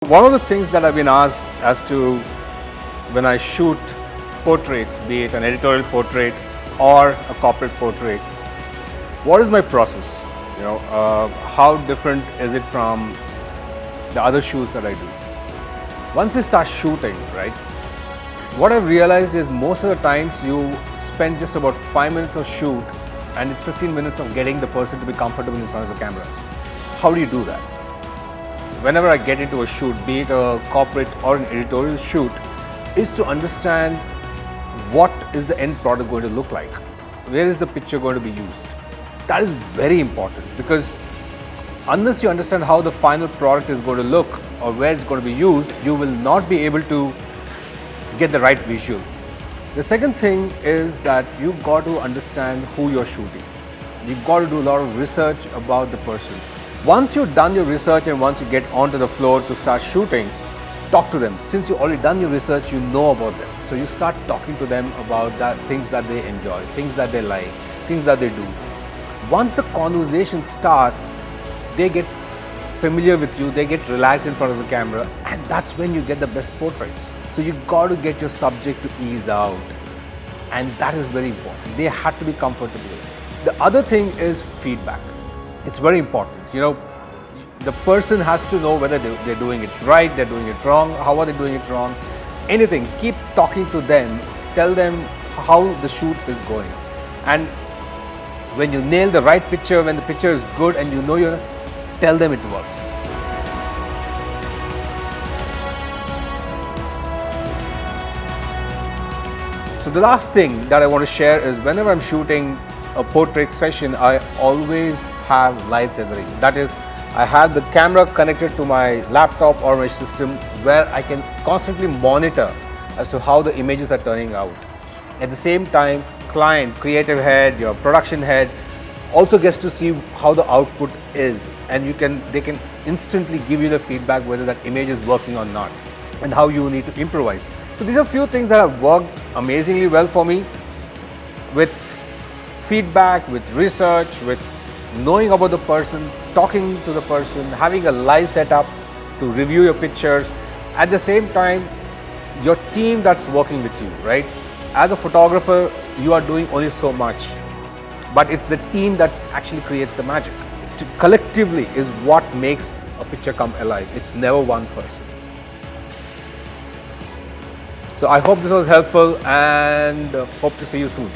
One of the things that I've been asked as to when I shoot portraits, be it an editorial portrait or a corporate portrait, what is my process? How different is it from the other shoots that I do? Once we start shooting, right, what I've realized is most of the times you spend just about 5 minutes of shoot and it's 15 minutes of getting the person to be comfortable in front of the camera. How do you do that? Whenever I get into a shoot, be it a corporate or an editorial shoot, is to understand what is the end product going to look like? Where is the picture going to be used? That is very important, because unless you understand how the final product is going to look or where it's going to be used, you will not be able to get the right visual. The second thing is that you've got to understand who you're shooting. You've got to do a lot of research about the person. Once you've done your research and once you get onto the floor to start shooting, talk to them. Since you've already done your research, you know about them. So you start talking to them about things that they enjoy, things that they like, things that they do. Once the conversation starts, they get familiar with you, they get relaxed in front of the camera, and that's when you get the best portraits. So you've got to get your subject to ease out, and that is very important. They have to be comfortable. The other thing is feedback. It's very important. The person has to know whether they're doing it right, they're doing it wrong, how are they doing it wrong, anything. Keep talking to them, tell them how the shoot is going. And when you nail the right picture, when the picture is good and tell them it works. So the last thing that I want to share is whenever I'm shooting a portrait session, I always have live tethering. That is, I have the camera connected to my laptop or my system where I can constantly monitor as to how the images are turning out. At the same time, client, creative head, your production head also gets to see how the output is, and they can instantly give you the feedback whether that image is working or not and how you need to improvise. So these are a few things that have worked amazingly well for me, with feedback, with research, with knowing about the person, talking to the person, having a live setup to review your pictures. At the same time, your team that's working with you, right? As a photographer, you are doing only so much, but it's the team that actually creates the magic. Collectively is what makes a picture come alive. It's never one person. So I hope this was helpful, and hope to see you soon.